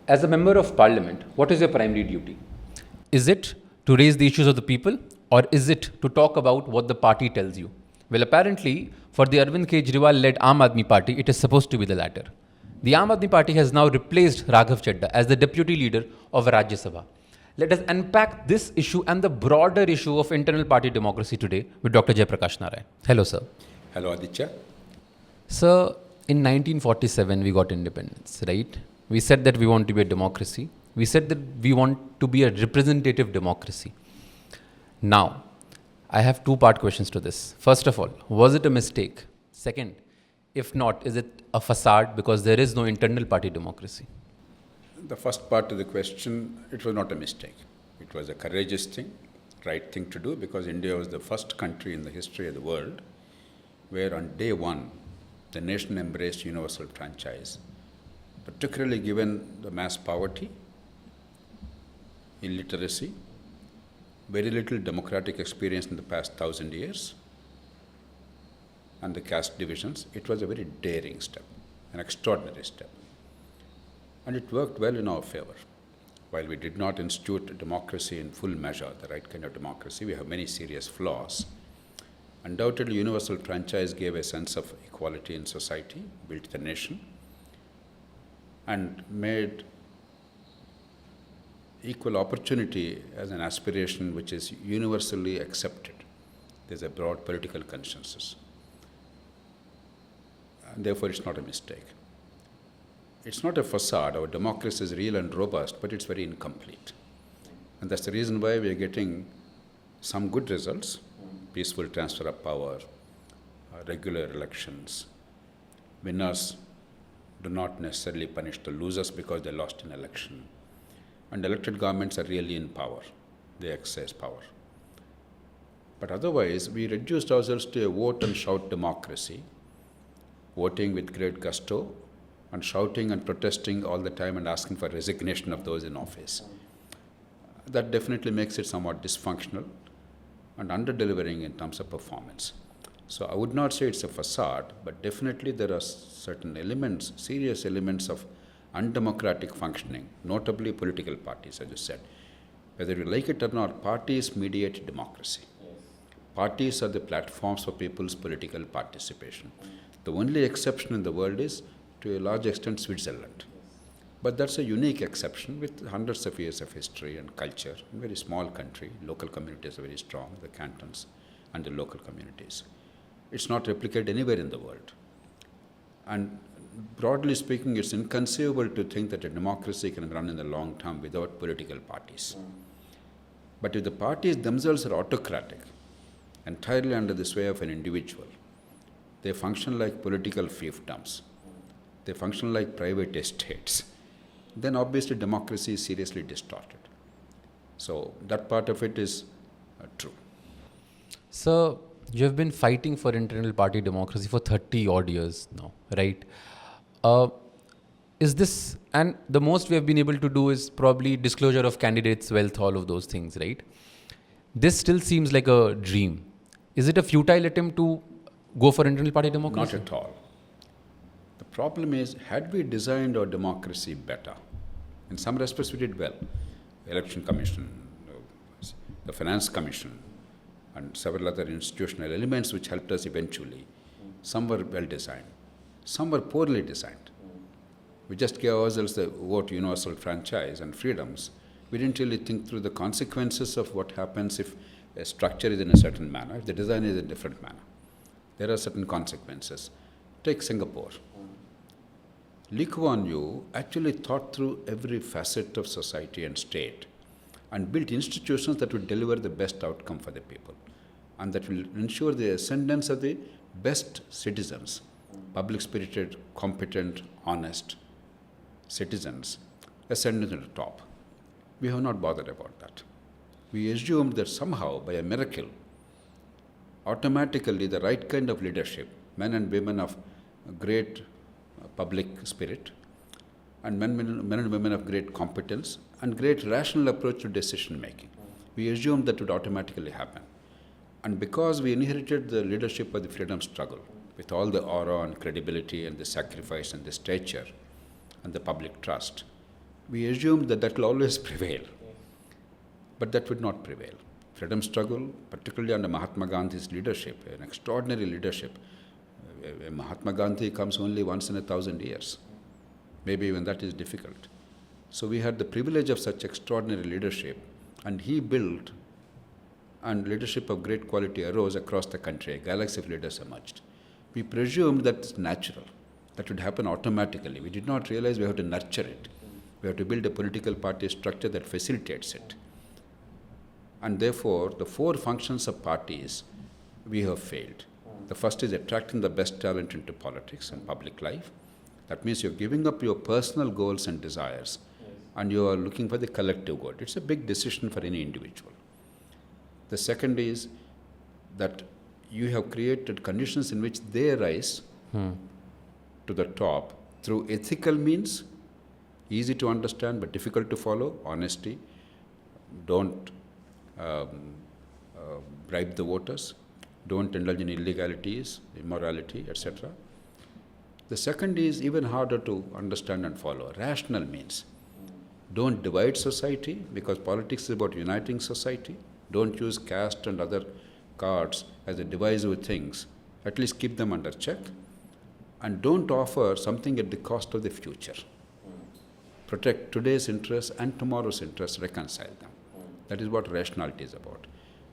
As a member of parliament, what is your primary duty? Is it to raise the issues of the people, or is it to talk about what the party tells you? Well, apparently, for the Arvind Kejriwal-led Aadmi party, it is supposed to be the latter. The Aadmi party has now replaced Raghav Chadha as the deputy leader of Rajya Sabha. Let us unpack this issue and the broader issue of internal party democracy today with Dr. Jayaprakash Narayan. Hello, sir. Hello, Aditya. Sir, in 1947, we got independence, right? We said that we want to be a democracy. We said that we want to be a representative democracy. Now, I have two-part questions to this. First of all, was it a mistake? Second, if not, is it a facade because there is no internal party democracy? The first part of the question, it was not a mistake. It was a courageous thing, right thing to do, because India was the first country in the history of the world where on day one, the nation embraced universal franchise, particularly given the mass poverty, illiteracy, very little democratic experience in the past 1,000 years, and the caste divisions. It was a very daring step, an extraordinary step. And it worked well in our favor. While we did not institute democracy in full measure, the right kind of democracy, we have many serious flaws. Undoubtedly, universal franchise gave a sense of equality in society, built the nation, and made equal opportunity as an aspiration which is universally accepted. There's a broad political consensus. And therefore, it's not a mistake. It's not a facade. Our democracy is real and robust, but it's very incomplete. And that's the reason why we are getting some good results, peaceful transfer of power, regular elections. Winners do not necessarily punish the losers because they lost an election. And elected governments are really in power. They exercise power. But otherwise, we reduced ourselves to a vote and shout democracy, voting with great gusto, and shouting and protesting all the time and asking for resignation of those in office. That definitely makes it somewhat dysfunctional and under-delivering in terms of performance. So I would not say it's a facade, but definitely there are certain elements, serious elements of undemocratic functioning, notably political parties, as you said. Whether you like it or not, parties mediate democracy. Parties are the platforms for people's political participation. The only exception in the world is, to a large extent, Switzerland. But that's a unique exception with hundreds of years of history and culture. A very small country, local communities are very strong, the cantons and the local communities. It's not replicated anywhere in the world. And broadly speaking, it's inconceivable to think that a democracy can run in the long term without political parties. But if the parties themselves are autocratic, entirely under the sway of an individual, they function like political fiefdoms. They function like private estates. Then obviously democracy is seriously distorted. So that part of it is true. Sir, you have been fighting for internal party democracy for 30 odd years now, right? Is this, and the most we have been able to do is probably disclosure of candidates' wealth, all of those things, right? This still seems like a dream. Is it a futile attempt to go for internal party democracy? Not at all. The problem is, had we designed our democracy better, in some respects we did well. Election Commission, the Finance Commission, and several other institutional elements which helped us eventually. Some were well designed, some were poorly designed. We just gave ourselves the vote universal franchise and freedoms. We didn't really think through the consequences of what happens if a structure is in a certain manner, if the design is in a different manner. There are certain consequences. Take Singapore. Lee Kuan Yew actually thought through every facet of society and state and built institutions that would deliver the best outcome for the people and that will ensure the ascendance of the best citizens, public-spirited, competent, honest citizens, ascending to the top. We have not bothered about that. We assumed that somehow, by a miracle, automatically the right kind of leadership, men and women of great public spirit, and men and women of great competence and great rational approach to decision making. We assumed that would automatically happen. And because we inherited the leadership of the freedom struggle, with all the aura and credibility and the sacrifice and the stature and the public trust, we assumed that that will always prevail. But that would not prevail. Freedom struggle, particularly under Mahatma Gandhi's leadership, an extraordinary leadership. Mahatma Gandhi comes only once in 1,000 years. Maybe even that is difficult. So we had the privilege of such extraordinary leadership, and he built, and leadership of great quality arose across the country. A galaxy of leaders emerged. We presumed that it's natural, that would happen automatically. We did not realize we have to nurture it. We have to build a political party structure that facilitates it. And therefore, the four functions of parties, we have failed. The first is attracting the best talent into politics and public life. That means you're giving up your personal goals and desires, and you are looking for the collective good. It's a big decision for any individual. The second is that you have created conditions in which they rise to the top through ethical means, easy to understand but difficult to follow, honesty, don't bribe the voters, don't indulge in illegalities, immorality, etc. The second is even harder to understand and follow, rational means. Don't divide society, because politics is about uniting society. Don't use caste and other cards as a divisive things. At least keep them under check. And don't offer something at the cost of the future. Protect today's interests and tomorrow's interests, reconcile them. That is what rationality is about.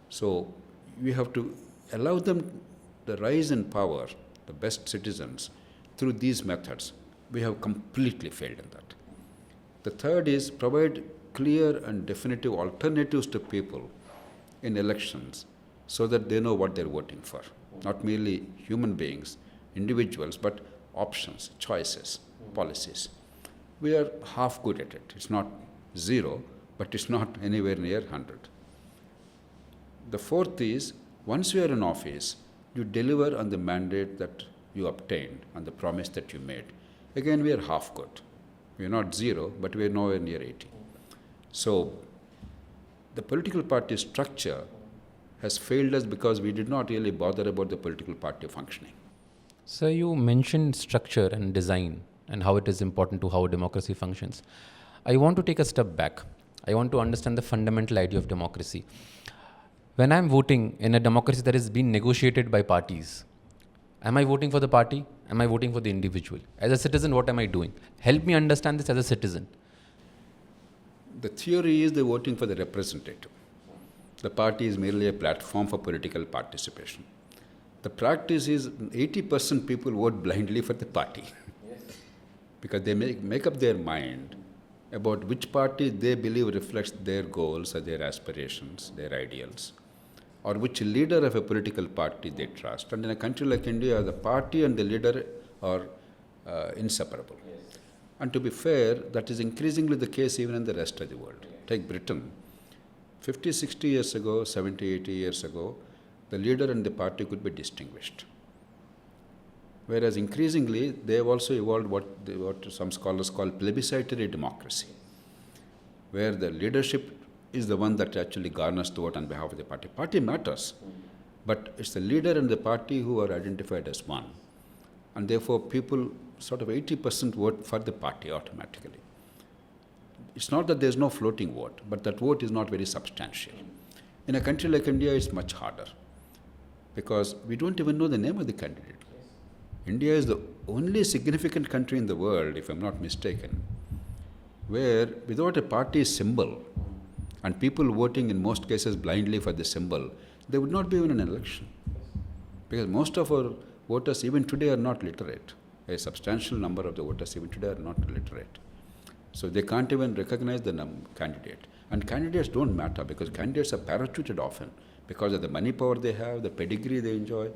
So we have to allow them the rise in power, the best citizens, through these methods. We have completely failed in that. The third is provide clear and definitive alternatives to people in elections so that they know what they're voting for. Not merely human beings, individuals, but options, choices, policies. We are half good at it. It's not zero, but it's not anywhere near 100. The fourth is, once you are in office, you deliver on the mandate that you obtained and the promise that you made. Again, we are half good. We are not zero, but we are nowhere near 80. So the political party structure has failed us because we did not really bother about the political party functioning. So you mentioned structure and design and how it is important to how democracy functions. I want to take a step back. I want to understand the fundamental idea of democracy. When I'm voting in a democracy that is being negotiated by parties, am I voting for the party? Am I voting for the individual? As a citizen, what am I doing? Help me understand this as a citizen. The theory is they're voting for the representative. The party is merely a platform for political participation. The practice is 80% people vote blindly for the party. Yes. Because they make up their mind about which party they believe reflects their goals or their aspirations, their ideals, or which leader of a political party they trust. And in a country like India, the party and the leader are inseparable. Yes. And to be fair, that is increasingly the case even in the rest of the world. Yes. Take Britain. 50, 60 years ago, 70, 80 years ago, the leader and the party could be distinguished. Whereas increasingly, they have also evolved what some scholars call plebiscitary democracy, where the leadership is the one that actually garners the vote on behalf of the party. Party matters, but it's the leader and the party who are identified as one. And therefore, people sort of 80% vote for the party automatically. It's not that there's no floating vote, but that vote is not very substantial. In a country like India, it's much harder because we don't even know the name of the candidate. India is the only significant country in the world, if I'm not mistaken, where without a party symbol and people voting in most cases blindly for the symbol, there would not be even an election. Because most of our voters even today are not literate. A substantial number of the voters even today are not literate. So they can't even recognize the candidate. And candidates don't matter because candidates are parachuted often because of the money power they have, the pedigree they enjoy,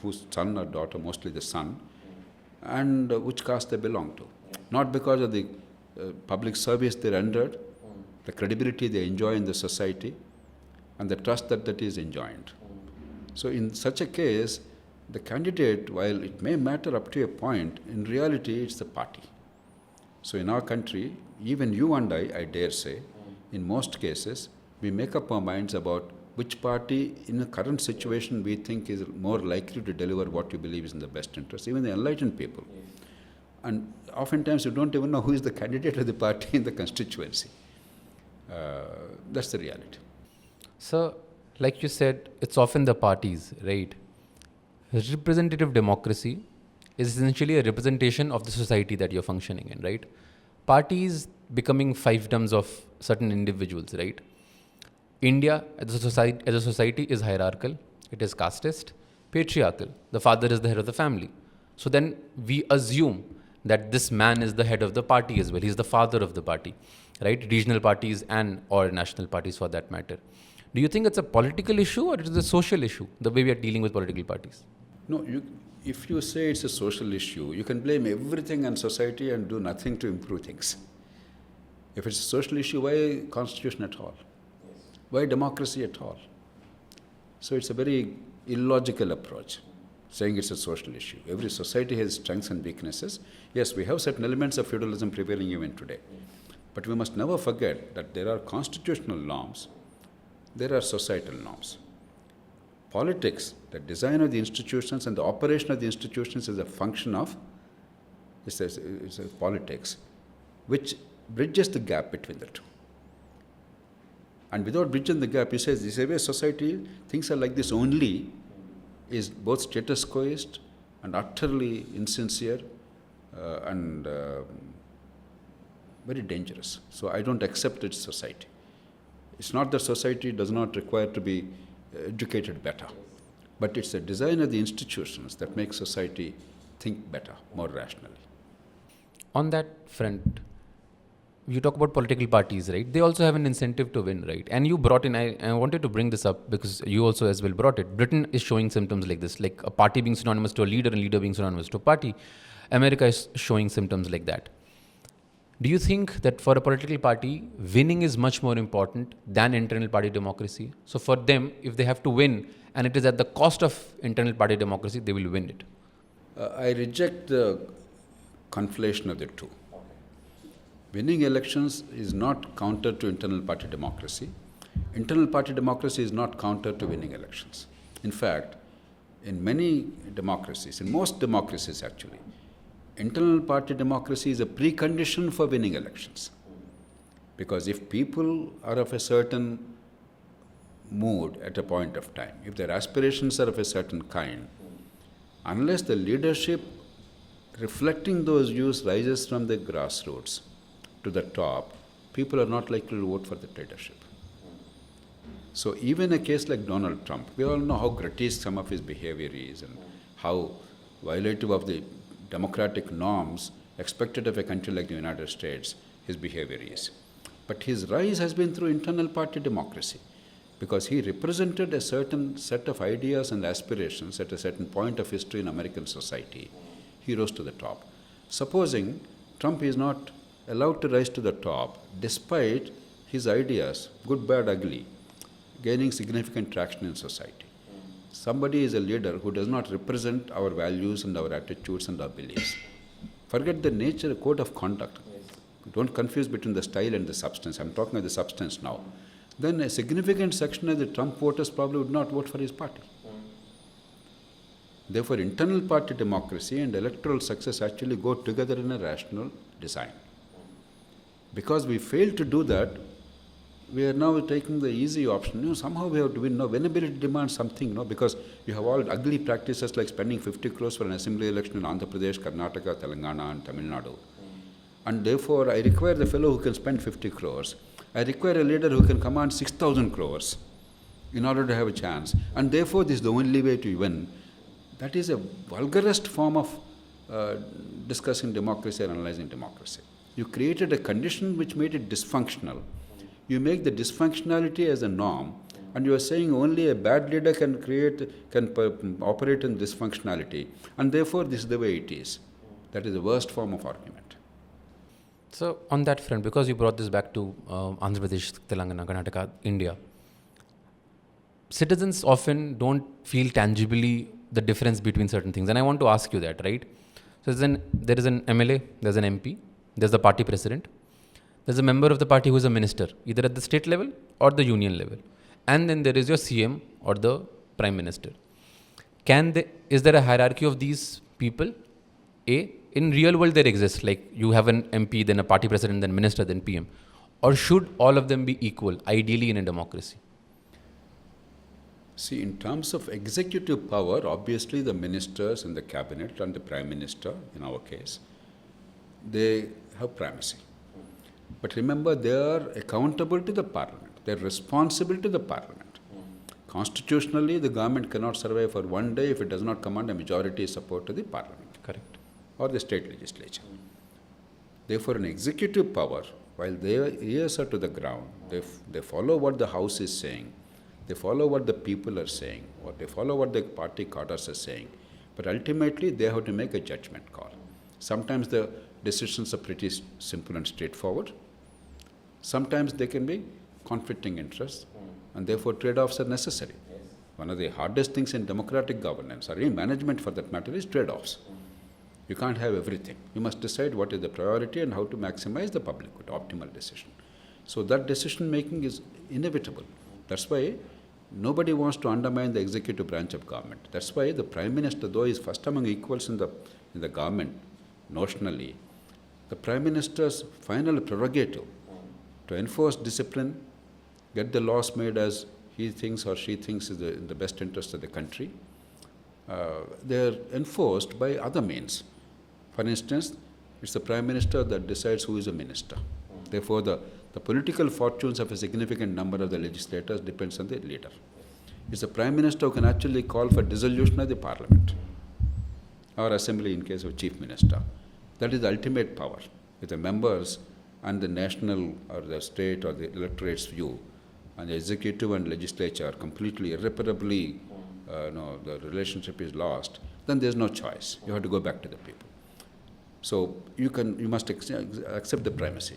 whose son or daughter, mostly the son, and which caste they belong to. Not because of the public service they rendered, the credibility they enjoy in the society, and the trust that is enjoined. So in such a case, the candidate, while it may matter up to a point, in reality it's the party. So in our country, even you and I dare say, in most cases, we make up our minds about which party in the current situation we think is more likely to deliver what we believe is in the best interest, even the enlightened people. Yes. And oftentimes you don't even know who is the candidate of the party in the constituency. That's the reality. So, like you said, it's often the parties, right? Representative democracy is essentially a representation of the society that you're functioning in, right? Parties becoming fiefdoms of certain individuals, right? India as a society is hierarchical, it is casteist, patriarchal. The father is the head of the family. So then we assume that this man is the head of the party as well. He's the father of the party, right? Regional parties and or national parties for that matter. Do you think it's a political issue or it is a social issue, the way we are dealing with political parties? No, if you say it's a social issue, you can blame everything on society and do nothing to improve things. If it's a social issue, why constitution at all? Why democracy at all? So it's a very illogical approach, saying it's a social issue. Every society has strengths and weaknesses. Yes, we have certain elements of feudalism prevailing even today. But we must never forget that there are constitutional norms, there are societal norms. Politics, the design of the institutions and the operation of the institutions is a function of, it's a politics, which bridges the gap between the two. And without bridging the gap, you say this way society, things are like this only, is both status quoist and utterly insincere and very dangerous. So I don't accept its society. It's not that society does not require to be educated better, but it's the design of the institutions that makes society think better, more rationally. On that front, you talk about political parties, right? They also have an incentive to win, right? And you brought in, I wanted to bring this up because you also as well brought it. Britain is showing symptoms like this, like a party being synonymous to a leader and leader being synonymous to a party. America is showing symptoms like that. Do you think that for a political party, winning is much more important than internal party democracy? So for them, if they have to win and it is at the cost of internal party democracy, they will win it. I reject the conflation of the two. Winning elections is not counter to internal party democracy. Internal party democracy is not counter to winning elections. In fact, in many democracies, in most democracies actually, internal party democracy is a precondition for winning elections. Because if people are of a certain mood at a point of time, if their aspirations are of a certain kind, unless the leadership reflecting those views rises from the grassroots to the top, people are not likely to vote for the leadership. So even a case like Donald Trump, we all know how grotesque some of his behavior is and how violative of the democratic norms expected of a country like the United States his behavior is. But his rise has been through internal party democracy because he represented a certain set of ideas and aspirations at a certain point of history in American society. He rose to the top. Supposing Trump is not allowed to rise to the top despite his ideas, good, bad, ugly, gaining significant traction in society. Somebody is a leader who does not represent our values and our attitudes and our beliefs. Forget the nature, code of conduct. Don't confuse between the style and the substance. I'm talking of the substance now. Then a significant section of the Trump voters probably would not vote for his party. Therefore, internal party democracy and electoral success actually go together in a rational design. Because we failed to do that, we are now taking the easy option. Somehow we have to win. No, winnability demands something, because you have all ugly practices like spending 50 crores for an assembly election in Andhra Pradesh, Karnataka, Telangana and Tamil Nadu. And therefore, I require the fellow who can spend 50 crores. I require a leader who can command 6,000 crores in order to have a chance. And therefore, this is the only way to win. That is a vulgarest form of discussing democracy or analyzing democracy. You created a condition which made it dysfunctional. You make the dysfunctionality as a norm, and you are saying only a bad leader can operate in dysfunctionality, and therefore this is the way it is. That is the worst form of argument. So on that front, because you brought this back to Andhra Pradesh, Telangana, Karnataka, India, citizens often don't feel tangibly the difference between certain things, and I want to ask you that, right? So there is an MLA, there's an MP, there's the party president, there's a member of the party who is a minister, either at the state level or the union level. And then there is your CM or the prime minister. Is there a hierarchy of these people? In real world there exists, like you have an MP, then a party president, then minister, then PM? Or should all of them be equal, ideally in a democracy? See, in terms of executive power, obviously the ministers in the cabinet and the prime minister, in our case, they have primacy. But remember, they are accountable to the parliament. They are responsible to the parliament. Constitutionally, the government cannot survive for one day if it does not command a majority support to the parliament. Correct. Or the state legislature. Therefore, an executive power, while their ears are to the ground, they follow what the House is saying, they follow what the people are saying, or they follow what the party cadres are saying. But ultimately, they have to make a judgment call. Sometimes the decisions are pretty simple and straightforward. Sometimes they can be conflicting interests, and therefore trade-offs are necessary. One of the hardest things in democratic governance, or in management for that matter, is trade-offs. You can't have everything. You must decide what is the priority and how to maximize the public good, optimal decision. So that decision-making is inevitable. That's why nobody wants to undermine the executive branch of government. That's why the Prime Minister, though he is first among equals in the government, notionally, the Prime Minister's final prerogative to enforce discipline, get the laws made as he thinks or she thinks is in the best interest of the country, they are enforced by other means. For instance, it's the Prime Minister that decides who is a minister. Therefore, the political fortunes of a significant number of the legislators depends on the leader. It's the Prime Minister who can actually call for dissolution of the Parliament or Assembly in case of Chief Minister. That is the ultimate power. With the members and the national or the state or the electorate's view, and the executive and legislature are completely irreparably, the relationship is lost, then there's no choice. You have to go back to the people. So you must accept the primacy.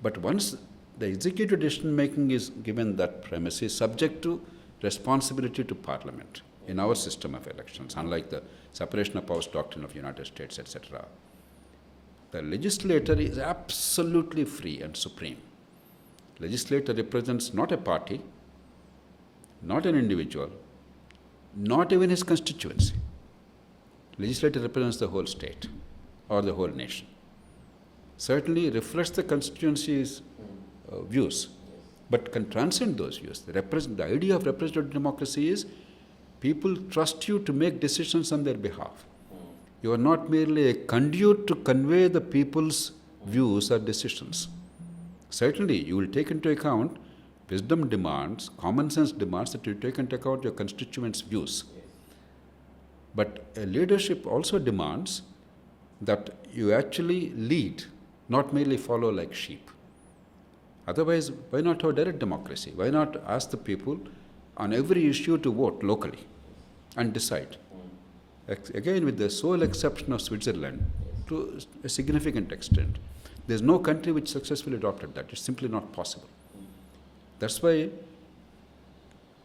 But once the executive decision making is given that primacy, subject to responsibility to Parliament in our system of elections, unlike the separation of powers doctrine of United States, etc. The legislator is absolutely free and supreme. Legislator represents not a party, not an individual, not even his constituency. Legislator represents the whole state or the whole nation. Certainly reflects the constituency's views, but can transcend those views. The idea of representative democracy is people trust you to make decisions on their behalf. You are not merely a conduit to convey the people's views or decisions. Certainly, you will take into account wisdom demands, common sense demands that you take into account your constituents' views. But a leadership also demands that you actually lead, not merely follow like sheep. Otherwise, why not have direct democracy? Why not ask the people on every issue to vote locally and decide? Again, with the sole exception of Switzerland, to a significant extent, there's no country which successfully adopted that. It's simply not possible. That's why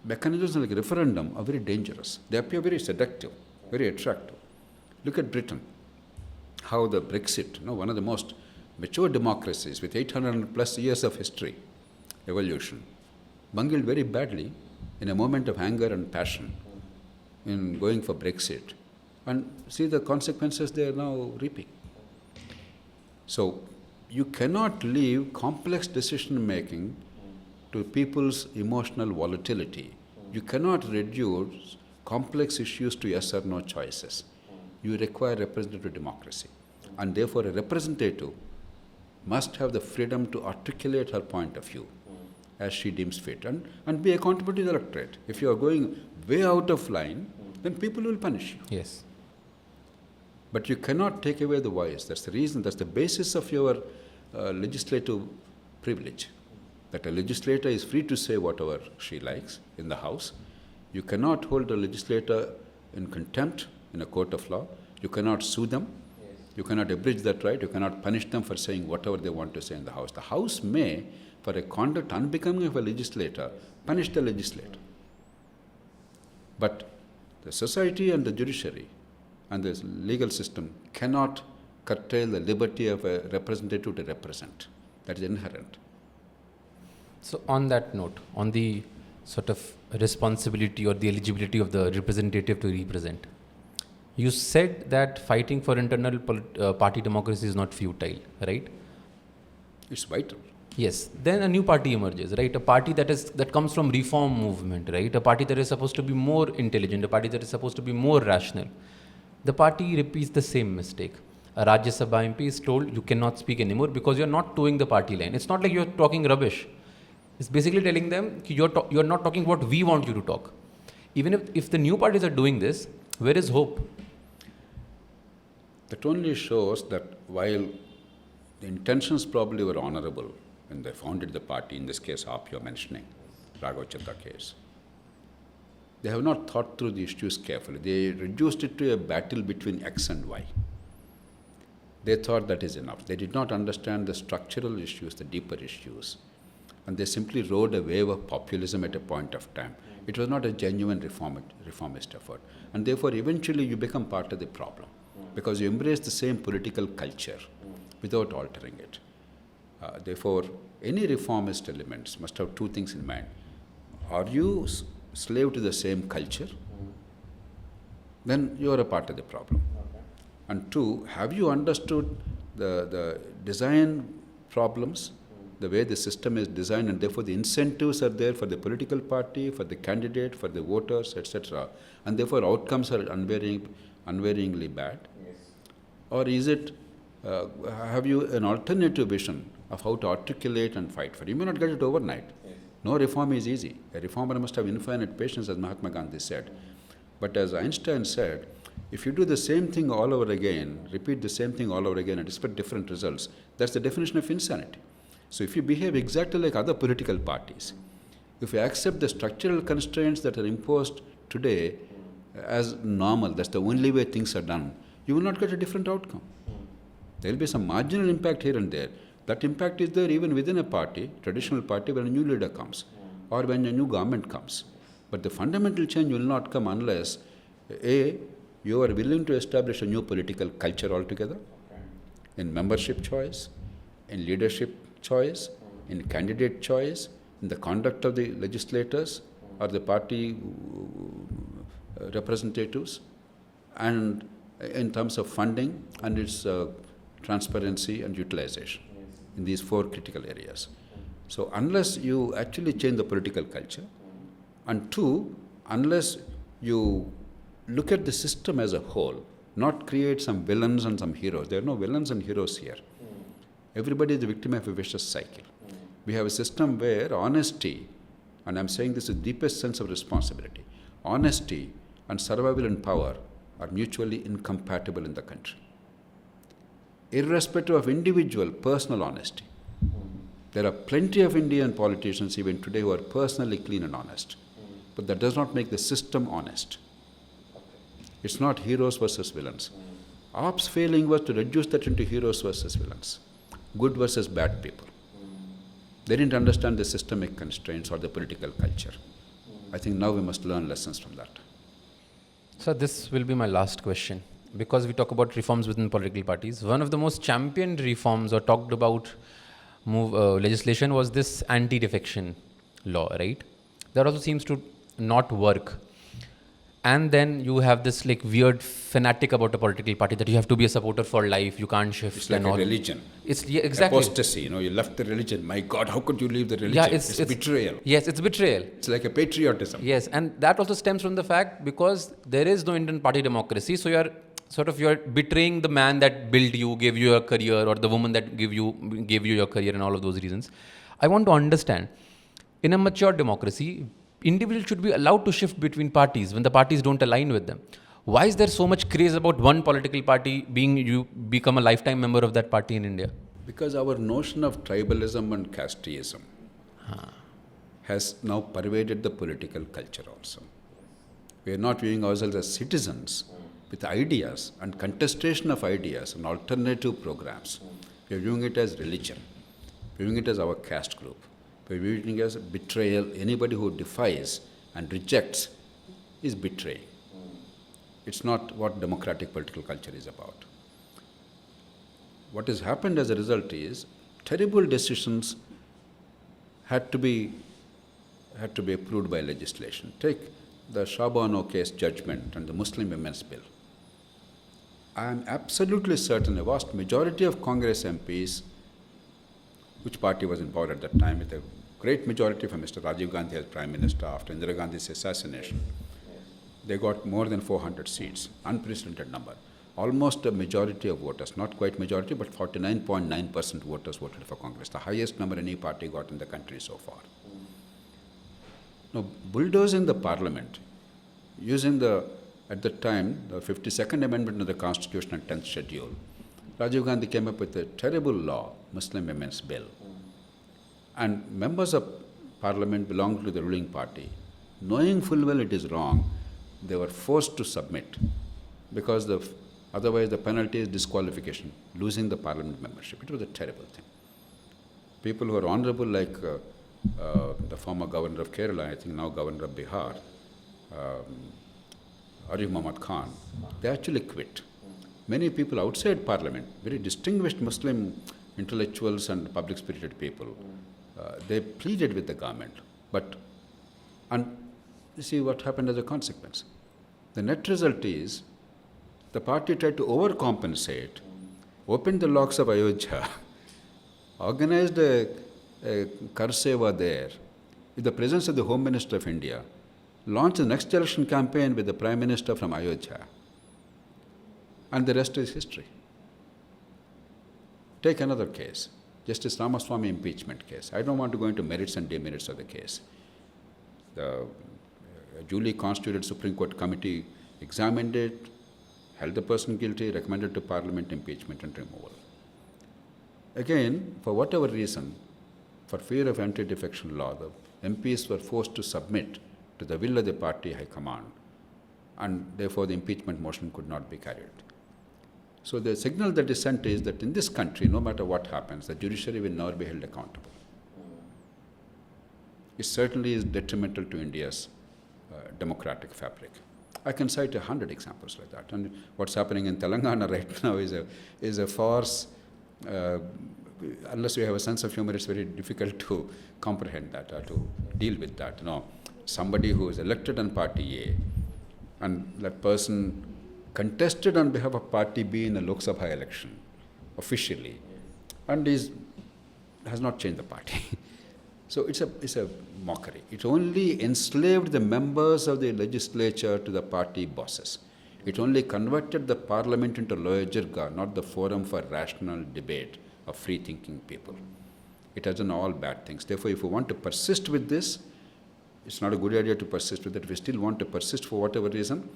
mechanisms like referendum are very dangerous. They appear very seductive, very attractive. Look at Britain, how the Brexit, one of the most mature democracies with 800 plus years of history, evolution, bungled very badly in a moment of anger and passion in going for Brexit. And see the consequences they are now reaping. So you cannot leave complex decision making to people's emotional volatility. You cannot reduce complex issues to yes or no choices. You require representative democracy. And therefore a representative must have the freedom to articulate her point of view as she deems fit and be accountable to the electorate. If you are going way out of line, then people will punish you. Yes. But you cannot take away the voice. That's the reason, that's the basis of your legislative privilege. That a legislator is free to say whatever she likes in the House. You cannot hold a legislator in contempt in a court of law. You cannot sue them. You cannot abridge that right. You cannot punish them for saying whatever they want to say in the House. The House may, for a conduct unbecoming of a legislator, punish the legislator. But the society and the judiciary and the legal system cannot curtail the liberty of a representative to represent. That is inherent. So on that note, on the sort of responsibility or the eligibility of the representative to represent, You said that fighting for internal party democracy is not futile, right? It's vital. Yes. Then a new party emerges, right? A party that comes from reform movement, right? A party that is supposed to be more intelligent, a party that is supposed to be more rational. The party repeats the same mistake. A Rajya Sabha MP is told you cannot speak anymore because you're not towing the party line. It's not like you're talking rubbish. It's basically telling them you're not talking what we want you to talk. Even if the new parties are doing this, where is hope? That only shows that while the intentions probably were honorable when they founded the party, in this case AAP you're mentioning, Raghav Chadha case, they have not thought through the issues carefully. They reduced it to a battle between X and Y. They thought that is enough. They did not understand the structural issues, the deeper issues. And they simply rode a wave of populism at a point of time. It was not a genuine reformist effort. And therefore, eventually you become part of the problem because you embrace the same political culture without altering it. Therefore, any reformist elements must have two things in mind. Are you slave to the same culture? Then you are a part of the problem. And two, have you understood the design problems, the way the system is designed, and therefore the incentives are there for the political party, for the candidate, for the voters, etc., and therefore outcomes are unvaryingly bad? Yes. Or is it, have you an alternative vision of how to articulate and fight for it? You may not get it overnight. Yes. No reform is easy. A reformer must have infinite patience, as Mahatma Gandhi said. But as Einstein said, if you do the same thing all over again, repeat the same thing all over again and expect different results, that's the definition of insanity. So if you behave exactly like other political parties, if you accept the structural constraints that are imposed today as normal, that's the only way things are done, you will not get a different outcome. There will be some marginal impact here and there. That impact is there even within a party, traditional party, when a new leader comes or when a new government comes. But the fundamental change will not come unless, A, you are willing to establish a new political culture altogether, in membership choice, in leadership choice, in candidate choice, in the conduct of the legislators or the party representatives, and in terms of funding and its transparency and utilization in these four critical areas. So unless you actually change the political culture, and two, unless you look at the system as a whole, not create some villains and some heroes. There are no villains and heroes here. Everybody is the victim of a vicious cycle. We have a system where honesty, and I'm saying this with deepest sense of responsibility, honesty and survival and power are mutually incompatible in the country. Irrespective of individual personal honesty. There are plenty of Indian politicians even today who are personally clean and honest. But that does not make the system honest. It's not heroes versus villains. AAP's failing was to reduce that into heroes versus villains, good versus bad people. They didn't understand the systemic constraints or the political culture. I think now we must learn lessons from that. So this will be my last question. Because we talk about reforms within political parties, one of the most championed reforms or talked about legislation was this anti-defection law, right? That also seems to not work. And then you have this like weird fanatic about a political party that you have to be a supporter for life, you can't shift. It's like a religion. Exactly. Apostasy, you left the religion. My God, how could you leave the religion? Yeah, it's betrayal. Yes, it's betrayal. It's like a patriotism. Yes, and that also stems from the fact because there is no Indian party democracy, so you're betraying the man that built you, gave you your career, or the woman that gave you your career, and all of those reasons. I want to understand, in a mature democracy, individuals should be allowed to shift between parties when the parties don't align with them. Why is there so much craze about one political party you become a lifetime member of that party in India? Because our notion of tribalism and casteism has now pervaded the political culture also. We are not viewing ourselves as citizens with ideas and contestation of ideas and alternative programs. We are viewing it as religion, viewing it as our caste group. We are viewing it as betrayal. Anybody who defies and rejects is betraying. It's not what democratic political culture is about. What has happened as a result is terrible decisions had to be approved by legislation. Take the Shabano case judgment and the Muslim Women's Bill. I am absolutely certain a vast majority of Congress MPs, which party was in power at that time, with a great majority from Mr. Rajiv Gandhi as Prime Minister after Indira Gandhi's assassination, they got more than 400 seats, unprecedented number. Almost a majority of voters, not quite majority, but 49.9% voters voted for Congress, the highest number any party got in the country so far. Now, bulldozing the parliament, using at the time, the 52nd Amendment of the Constitution and 10th Schedule, Rajiv Gandhi came up with a terrible law, Muslim Women's Bill. And members of parliament belonging to the ruling party, knowing full well it is wrong, they were forced to submit because otherwise the penalty is disqualification, losing the parliament membership. It was a terrible thing. People who are honorable like the former governor of Kerala, I think now governor of Bihar, Arif Muhammad Khan, they actually quit. Many people outside parliament, very distinguished Muslim intellectuals and public-spirited people, they pleaded with the government. And you see what happened as a consequence. The net result is the party tried to overcompensate, opened the locks of Ayodhya, organized a Kar Seva there, with the presence of the Home Minister of India, launched the next election campaign with the Prime Minister from Ayodhya. And the rest is history. Take another case, Justice Ramaswamy impeachment case. I don't want to go into merits and demerits of the case. The duly constituted Supreme Court committee examined it, held the person guilty, recommended to Parliament impeachment and removal. Again, for whatever reason, for fear of anti-defection law, the MPs were forced to submit to the will of the party high command, and therefore the impeachment motion could not be carried. So the signal that is sent is that in this country, no matter what happens, the judiciary will never be held accountable. It certainly is detrimental to India's democratic fabric. I can cite 100 examples like that. And what's happening in Telangana right now is a farce. Unless we have a sense of humor, it's very difficult to comprehend that or to deal with that. Somebody who is elected on Party A, and that person contested on behalf of Party B in a Lok Sabha election, officially, and has not changed the party. So it's a mockery. It only enslaved the members of the legislature to the party bosses. It only converted the parliament into loya jirga, not the forum for rational debate of free-thinking people. It has done all bad things. Therefore, if we want to persist with this, it's not a good idea to persist with it. If we still want to persist for whatever reason,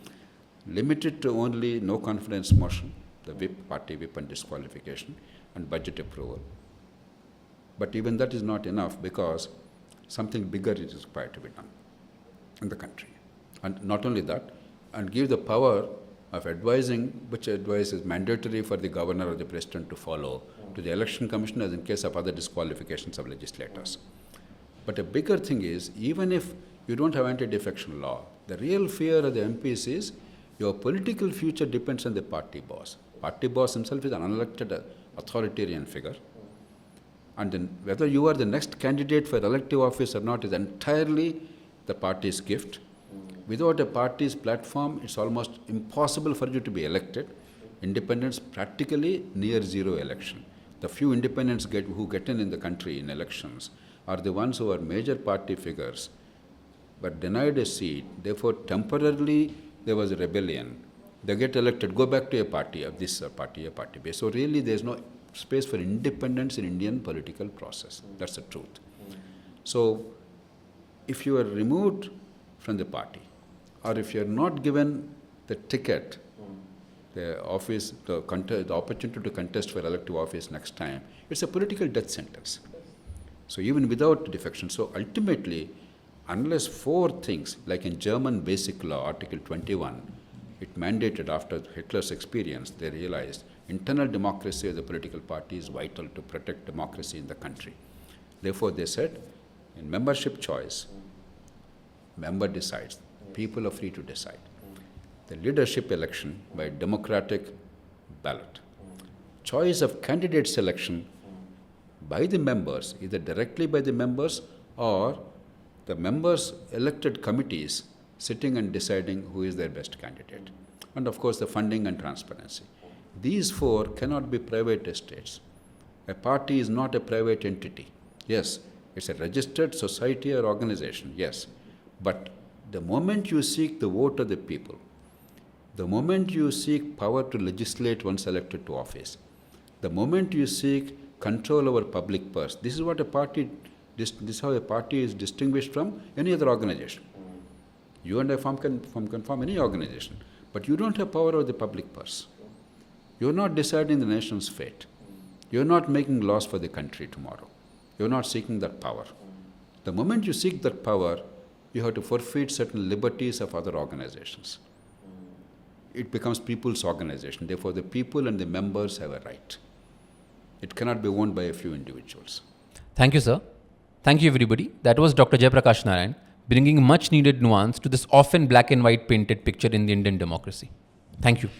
limit it to only no confidence motion, the whip, party whip and disqualification, and budget approval. But even that is not enough because something bigger is required to be done in the country. And not only that, and give the power of advising, which advice is mandatory for the governor or the president to follow, to the election commission as in case of other disqualifications of legislators. But a bigger thing is, even if you don't have anti-defection law, the real fear of the MPs is your political future depends on the party boss. Party boss himself is an unelected authoritarian figure. And then whether you are the next candidate for elective office or not is entirely the party's gift. Without a party's platform, it's almost impossible for you to be elected. Independents practically near zero election. The few independents who get in the country in elections are the ones who are major party figures but denied a seat. Therefore, temporarily there was a rebellion. They get elected, go back to a party of this party, a party base. So really there's no space for independence in Indian political process. That's the truth. So if you are removed from the party, or if you are not given the ticket, the office, the opportunity to contest for elective office next time, it's a political death sentence. So even without defection. So ultimately, unless four things, like in German basic law, Article 21, it mandated after Hitler's experience, they realized internal democracy of the political party is vital to protect democracy in the country. Therefore, they said, in membership choice, member decides. People are free to decide. The leadership election by democratic ballot. Choice of candidate selection by the members, either directly by the members or the members' elected committees sitting and deciding who is their best candidate. And of course, the funding and transparency. These four cannot be private estates. A party is not a private entity. Yes, it's a registered society or organization, yes. But the moment you seek the vote of the people, the moment you seek power to legislate once elected to office, the moment you seek control over public purse, this is what a party, this is how a party is distinguished from any other organization. You and I can form any organization, but you don't have power over the public purse. You're not deciding the nation's fate. You're not making laws for the country tomorrow. You're not seeking that power. The moment you seek that power, you have to forfeit certain liberties of other organizations. It becomes people's organization. Therefore, the people and the members have a right. It cannot be owned by a few individuals. Thank you, sir. Thank you, everybody. That was Dr. Jayaprakash Narayan, bringing much needed nuance to this often black and white painted picture in the Indian democracy. Thank you.